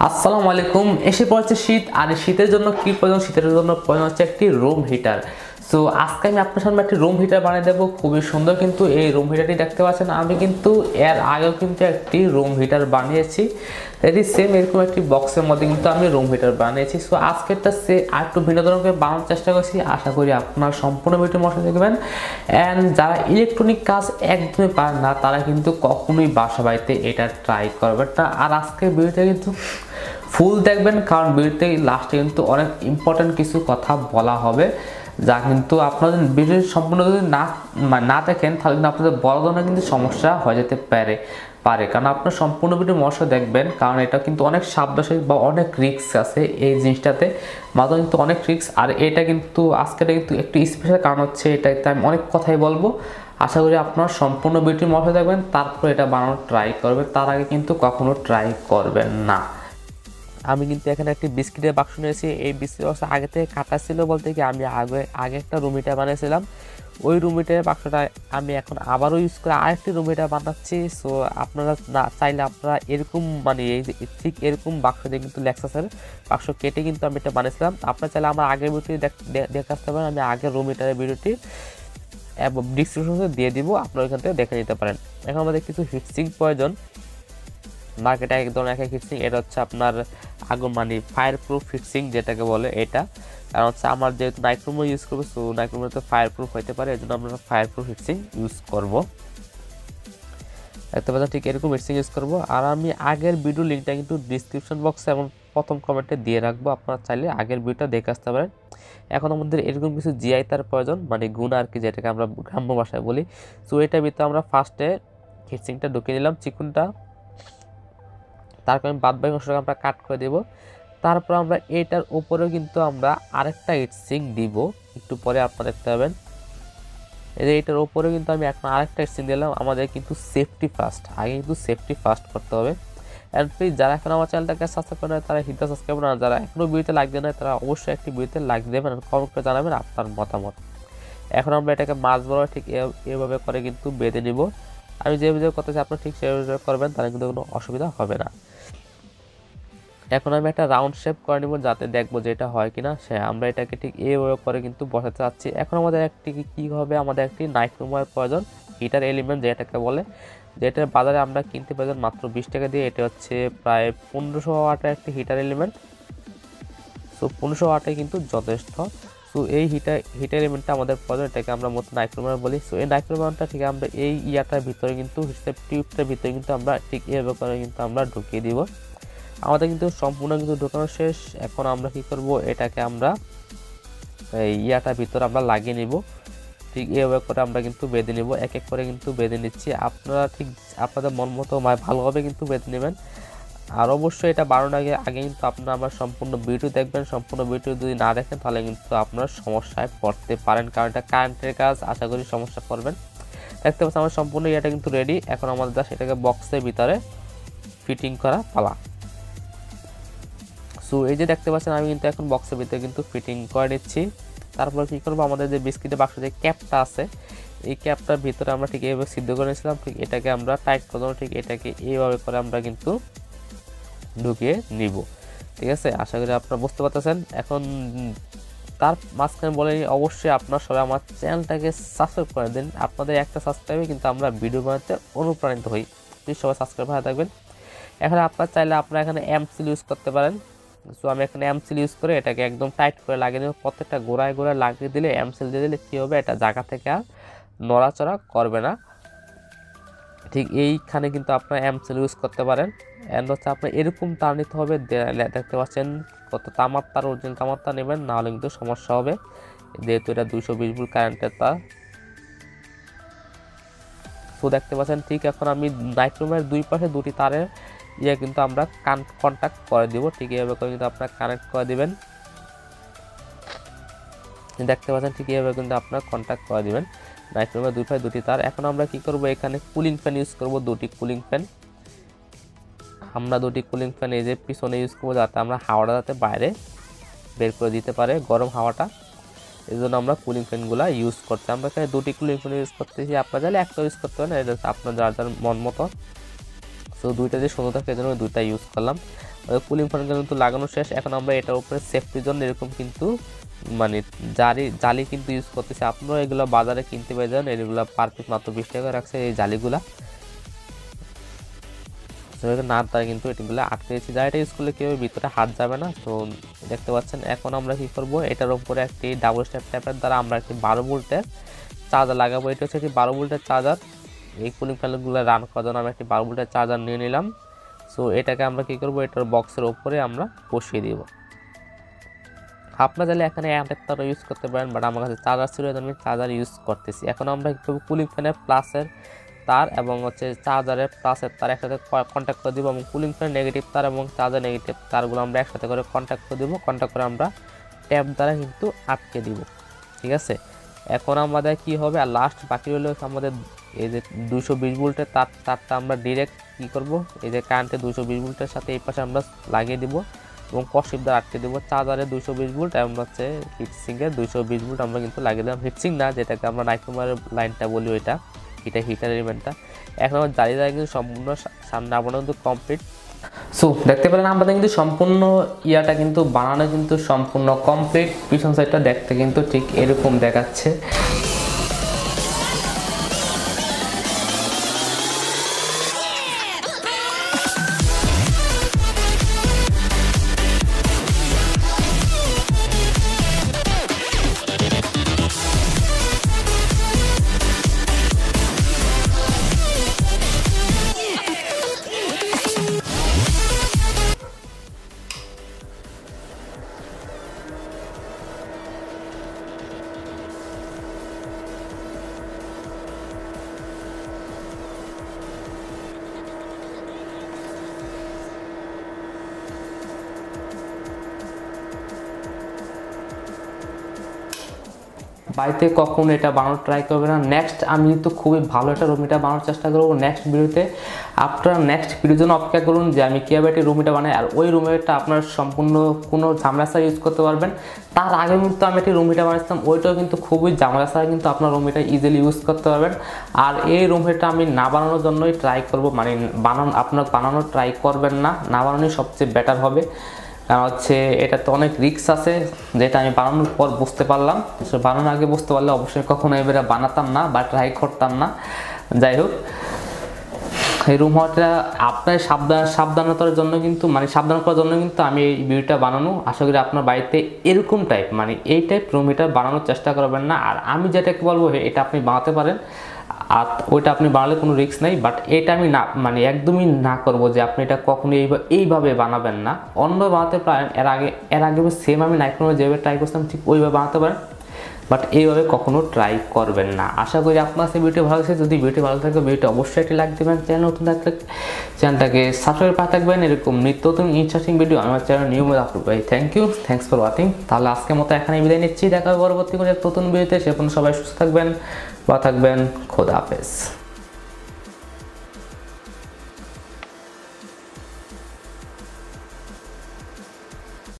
আসসালামু আলাইকুম। এসে পড়েছে শীত, আর শীতের জন্য কি প্রয়োজন? শীতের জন্য প্রয়োজন হচ্ছে একটি রুম হিটার। সো আজকে আমি আপনার সামনে একটি রুম হিটার বানিয়ে দেবো, খুবই সুন্দর। কিন্তু এই রুম হিটারটি দেখতে পাচ্ছেন, আমি কিন্তু এর আগেও কিন্তু একটি রুম হিটার বানিয়েছি। এটি সেম এরকম একটি বক্সের মধ্যে কিন্তু আমি রুম হিটার বানিয়েছি। সো আজকেরটা আর একটু ভিন্ন ধরনের বানানোর চেষ্টা করছি। আশা করি আপনার সম্পূর্ণ ভিডিও মশলা দেখবেন। অ্যান্ড যারা ইলেকট্রনিক কাজ একদমই পারেন না, তারা কিন্তু কখনোই বাসা বাড়িতে এটা ট্রাই করবেন না। আর আজকের ভিডিওটা কিন্তু ফুল দেখবেন, কারণ ভিডিওতে লাস্টে কিন্তু অনেক ইম্পর্টেন্ট কিছু কথা বলা হবে, যা কিন্তু আপনাদের ভিডিও সম্পূর্ণ যদি না দেখেন, তাহলে কিন্তু আপনাদের বড় ধরনের কিন্তু সমস্যা হয়ে যেতে পারে। কারণ আপনার সম্পূর্ণ ভিডিও মশলা দেখবেন, কারণ এটা কিন্তু অনেক সাবধান বা অনেক রিস্ক আছে এই জিনিসটাতে। মাত্র কিন্তু অনেক রিস্ক। আর এটা কিন্তু আজকের কিন্তু একটু স্পেশাল কারণ হচ্ছে এটাতে আমি অনেক কথাই বলবো। আশা করি আপনারা সম্পূর্ণ ভিডিও মশলা দেখবেন, তারপর এটা বানানোর ট্রাই করবেন। তার আগে কিন্তু কখনো ট্রাই করবেন না। আমি কিন্তু এখানে একটি বিস্কিটের বাক্স নিয়েছি। এই বিস্কিট বাক্স আগে থেকে কাটা ছিল, বলতে কি আমি আগে একটা রুম হিটার বানিয়েছিলাম। ওই রুম হিটারের বাক্সটা আমি এখন আবারও ইউজ করে আরেকটি রুম হিটার বানাচ্ছি। সো আপনারা না চাইলে আপনারা এরকম মানে এই যে ঠিক এরকম বাক্স দিয়ে কিন্তু লেক্সাসের বাক্স কেটে কিন্তু আমি এটা বানিয়েছিলাম। আপনারা চাইলে আমার আগের ভিডিওটি দেখে আসতে পারেন। আমি আগের রুম হিটারের ভিডিওটি এবং ডিসক্রিপশনে দিয়ে দিব, আপনারা ওইখান থেকে দেখে নিতে পারেন। এখন আমাদের কিছু হিটসিং প্রয়োজন। মার্কেটে এক ধরনের এক হিটসিং, এটা হচ্ছে আপনার আগুন মানে ফায়ার প্রুফ হিটসিং যেটাকে বলে। এটা কারণ হচ্ছে আমার যেহেতু নাইক্রোমো ইউজ করবো, সো নাইক্রোমো তো ফায়ার প্রুফ হতে পারে, এই জন্য আমরা ফায়ার প্রুফ হিটসিং ইউজ করবো। দেখতে পাচ্ছেন ঠিক এরকম হিটসিং ইউজ করবো। আর আমি আগের ভিডিও লিঙ্কটা কিন্তু ডিসক্রিপশন বক্সে এবং প্রথম কমেন্টে দিয়ে রাখবো, আপনারা চাইলে আগের ভিডিওটা দেখে আসতে পারেন। এখন আমাদের এরকম কিছু জিআই তার প্রয়োজন, মানে গুণ আর কি, যেটাকে আমরা গ্রাম্য ভাষায় বলি। সো এটার ভিতরে আমরা ফার্স্টে হিটসিংটা ঢুকিয়ে নিলাম, চিকুনটা। তারপর আমি বাদ বাকি অংশটাকে আমরা কাট করে দেব। তারপর আমরা এটার উপরেও কিন্তু আমরা আরেকটা হিটসিং দিব, একটু পরে আপনারা দেখতে পাবেন। এই যে এটার উপরেও কিন্তু আমি এখন আরেকটা হিটসিং দিলাম। আমাদের কিন্তু সেফটি ফার্স্ট, আগে কিন্তু সেফটি ফার্স্ট করতে হবে। অ্যান্ড প্লিজ যারা এখন আমার চ্যানেলটাকে সাবস্ক্রাইব করে না, তারা হিটটা সাবস্ক্রাইব না, যারা এখনও ভিডিওতে লাইক দেন না, তারা অবশ্যই একটি ভিডিওতে লাইক দেবেন, কমেন্ট করে জানাবেন আপনার মতামত। এখন আমরা এটাকে মাছ বরাবর ঠিক এভাবে করে কিন্তু বেঁধে নিব। আমি যে ভিডিও করতেছি আপনারা ঠিক সেভাবে করবেন, তাহলে কিন্তু কোনো অসুবিধা হবে না। এখন আমি একটা রাউন্ড শেপ করে নিব, যাতে দেখবো যে এটা হয় কিনা। আমরা এটাকে ঠিক এইভাবে করে কিন্তু বসাতে চাচ্ছি। এখন আমাদের একটি কি হবে, আমাদের একটি নাইক্রোমোয়ের প্রয়োজন, হিটার এলিমেন্ট যেটাকে বলে, যেটার বাজারে আমরা কিনতে পারবেন মাত্র 20 টাকা দিয়ে। এটা হচ্ছে প্রায় 1500 ওয়াটের একটি হিটার এলিমেন্ট। সো 1500 ওয়াটে কিন্তু যথেষ্ট। সো এই হিটার এলিমেন্টটা আমাদের প্রয়োজন, এটাকে আমরা মতো নাইক্রোমোয়ার বলি। সো এই নাইক্রোমোয়ারটা ঠিক আমরা এই ইয়াটার ভিতরে কিন্তু টিউবটার ভিতরে কিন্তু আমরা ঠিক এইভাবে করে কিন্তু আমরা ঢুকিয়ে দিব। আমাদের কিন্তু সম্পূর্ণ কিন্তু ঢোকানো শেষ। এখন আমরা কি করব, এটাকে আমরা এই ইয়াটার ভিতরে আমরা লাগিয়ে নিব। ঠিক এইভাবে করে আমরা কিন্তু বেঁধে নিব, এক এক করে কিন্তু বেঁধে নিচ্ছি। আপনারা ঠিক আপনাদের মন মতো ভালোভাবে কিন্তু বেঁধে নেবেন। আর অবশ্যই এটা বানানোর আগে কিন্তু আপনারা আমার সম্পূর্ণ ভিডিও দেখবেন। সম্পূর্ণ ভিডিও যদি না দেখেন, তাহলে কিন্তু আপনারা সমস্যায় পড়তে পারেন, কারণ এটা কারেন্টের কাজ, আশা করি সমস্যা করবেন। দেখতে পাচ্ছেন আমার সম্পূর্ণ ইয়াটা কিন্তু রেডি। এখন আমাদের জাস্ট এটাকে বক্সের ভিতরে ফিটিং করা পালা। সো এই যে দেখতে পাচ্ছেন, আমি কিন্তু এখন বক্সের ভিতরে কিন্তু ফিটিং করে নিচ্ছি। তারপর কী করবো, আমাদের যে বিস্কিটের বাক্স যে ক্যাপটা আছে, এই ক্যাপটার ভিতরে আমরা ঠিক এইভাবে সিদ্ধ করে নিয়েছিলাম, ঠিক এটাকে আমরা টাইট করে দেবো। ঠিক এটাকে এইভাবে করে আমরা কিন্তু ঢুকিয়ে নিব। ঠিক আছে, আশা করি আপনারা বুঝতে পারতেছেন। এখন তার মাঝখানে বলে অবশ্যই আপনারা সবাই আমার চ্যানেলটাকে সাবস্ক্রাইব করে দিন। আপনাদের একটা সাবস্ক্রাইবে কিন্তু আমরা ভিডিও বানাতে অনুপ্রাণিত হই। প্লিজ সবাই সাবস্ক্রাইব হয়ে থাকবেন। এখানে আপনারা চাইলে আপনারা এখানে এমসিল ইউজ করতে পারেন। সো আমি এখানে এমসিল ইউজ করে এটাকে একদম টাইট করে লাগিয়ে দেবো। প্রত্যেকটা গোড়ায় গোড়ায় লাগিয়ে দিলে, এমসিল দিয়ে দিলে কী হবে, এটা জায়গা থেকে আর নড়াচড়া করবে না। ঠিক এইখানে কিন্তু আপনারা এমসিল ইউজ করতে পারেন। অ্যান্ড হচ্ছে আপনার এরকম তার নিতে হবে, দেখতে পাচ্ছেন কত তামার তার, অরিজিনাল তামার তার নেবেন, নাহলে কিন্তু সমস্যা হবে, যেহেতু এটা 220 ভোল্ট কারেন্টের তার। তো দেখতে পাচ্ছেন ঠিক এখন আমি নাইক্রোমের দুই পাশে দুটি তারের কিন্তু আমরা কন্ট্যাক্ট করে দিব। ঠিক এইভাবে করে কিন্তু আপনারা কানেক্ট করে দিবেন। দেখতে পাচ্ছেন ঠিক এইভাবে কিন্তু আপনারা কন্ট্যাক্ট করে দিবেন নাইক্রোমের দুই পাশে দুটি তার। এখন আমরা কি করব, এখানে কুলিং ফ্যান ইউজ করব, দুটি কুলিং ফ্যান। আমরা দুটি কুলিং ফ্যান এই যে পিছনে ইউজ করবো, যাতে আমরা হাওয়াটা যাতে বাইরে বের করে দিতে পারে, গরম হাওয়াটা। এই জন্য আমরা কুলিং ফ্যানগুলো ইউজ করছি। আমরা এখানে দুটি কুলিং ফ্যান ইউজ করতেছি, আপনারা চাইলে একটা ইউজ করতে পারেন, এটা আপনার যার যার মন মতো। সো দুইটা যে সুন্দর থাকে, এই জন্য দুইটা ইউজ করলাম। কুলিং ফ্যান কিন্তু লাগানো শেষ। এখন আমরা এটার উপরে সেফটির জন্য এরকম কিন্তু মানে জালি কিন্তু ইউজ করতেছি। আপনারা এগুলো বাজারে কিনতে পেয়ে যান, এগুলো পার পিস মাত্র 20 টাকা রাখছে এই জালিগুলা। না তারা কিন্তু এগুলো আটকে দিয়েছি, যা এটা ইউজ করলে কেউ ভিতরে হাত যাবে না। তো দেখতে পাচ্ছেন এখন আমরা কি করব, এটার উপরে একটি ডাবল স্টেপ ট্যাপের দ্বারা আমরা একটি 12 ভোল্টের চার্জার লাগাবো। এটা হচ্ছে একটি 12 ভোল্টের চার্জার। এই কুলিং ফ্যানগুলো রান করার জন্য আমরা একটি 12 ভোল্টের চার্জার নিয়ে নিলাম। সো এটাকে আমরা কি করব, এটার বক্সের উপরে আমরা বসিয়ে দিব। আপনারা চাইলে এখানে অ্যাডাপ্টার ইউজ করতে পারেন, বাট আমার কাছে চার্জার ছিল আমি চার্জার ইউজ করতেছি। এখন আমরা কি করব, কুলিং ফ্যানের প্লাসের তার এবং হচ্ছে চার্জারের প্লাসের তার একসাথে কন্ট্যাক্ট করে দিব, এবং কুলিং ফ্যানের নেগেটিভ তার এবং চার্জার নেগেটিভ তারগুলো আমরা একসাথে করে কন্ট্যাক্ট করে দিব। কন্ট্যাক্ট করে আমরা ট্যাপ দ্বারা কিন্তু আটকে দিব, ঠিক আছে। এখন আমাদের কি হবে, আর লাস্ট বাকি হলো আমাদের এই যে 220 ভোল্টের তারটা আমরা ডিরেক্ট কি করব, এই যে কারেন্টে 220 ভোল্টের সাথে এই পাশে আমরা লাগিয়ে দিব এবং কসিপ দ্বারা আটকে দেবো। চার্জারে 220 ভোল্ট এবং হচ্ছে হিটসিংয়ের 220 ভোল্ট আমরা কিন্তু লাগিয়ে দিলাম। হিটসিং না, যেটাকে আমরা নাইট্রোমারের লাইনটা বলি, ওইটা এটা হিটার এলিমেন্টটা। এখন আমার জালি কিন্তু সম্পূর্ণ সামনে আপনার কিন্তু কমপ্লিট। সো দেখতে পেলেন আমাদের কিন্তু সম্পূর্ণ ইয়াটা কিন্তু বানানো কিন্তু সম্পূর্ণ কমপ্লিট। পিছন সাইডটা দেখতে কিন্তু ঠিক এরকম দেখাচ্ছে। বাড়িতে কখন এটা বানানোর ট্রাই করবে না। নেক্সট আমি কিন্তু খুবই ভালো একটা রুম হিটার বানানোর চেষ্টা করবো নেক্সট ভিডিওতে। আপনারা নেক্সট ভিডিওর জন্য অপেক্ষা করুন যে আমি কীভাবে একটি রুম হিটার বানাই, আর ওই রুম হিটারটা আপনার সম্পূর্ণ কোনো ঝামেলা ছাড়া ইউজ করতে পারবেন। তার আগে কিন্তু আমি একটি রুম হিটার বানাইছিলাম, ওইটাও কিন্তু খুবই ঝামেলা ছাড়া কিন্তু আপনার রুম হিটার ইজিলি ইউজ করতে পারবেন। আর এই রুম হিটারটা আমি না বানানোর জন্যই ট্রাই করবো, মানে আপনার বানানোর ট্রাই করবেন না, না বানানোই সবচেয়ে বেটার হবে। কারণ হচ্ছে এটাতে অনেক রিস্ক আছে, যেটা আমি বানানোর পর বুঝতে পারলাম। বানানোর আগে বুঝতে পারলে অবশ্যই কখনো এবারে বানাতাম না বা ট্রাই করতাম না। যাই হোক, এই রুম হওয়াটা আপনার সাবধানতার জন্য কিন্তু, মানে সাবধান করার জন্য কিন্তু আমি এই ভিডিওটা বানানো। আশা করি আপনার বাড়িতে এরকম টাইপ, মানে এই টাইপ রুম হিটার বানানোর চেষ্টা করবেন না। আর আমি যেটাকে বলবো এটা আপনি বানাতে পারেন, আর ওইটা আপনি বানালে কোনো রিস্ক নেই। বাট এটা আমি না, মানে একদমই না করবো যে আপনি এটা কখনো এইভাবে বানাবেন না, অন্যভাবে বানাতে পারেন। এর আগে সেম আমি নাইট্রোমারে যেভাবে ট্রাই করছিলাম ঠিক ওইভাবে বানাতে পারেন, বাট এইভাবে কখনো ট্রাই করবেন না। আশা করি আপনার সেই ভিডিও ভালো লাগছে। যদি ভিডিও ভালো থাকে ভিডিওটা অবশ্যই একটি লাইক দেবেন, চ্যানেল নতুন থাকলে চ্যানেলটাকে সাবস্ক্রাইব করে থাকবেন। এরকম নিত্য নতুন ইন্টারেস্টিং ভিডিও আমার চ্যানেল নিয়মিত আপলোড করি। Thanks for watching. তাহলে আজকের মতো এখানে বিদায় নিচ্ছি, দেখা হবে পরবর্তী কোনো এক নতুন ভিডিওতে। সে পর্যন্ত সবাই সুস্থ থাকবেন, ভালো থাকবেন, খোদা হাফেজ।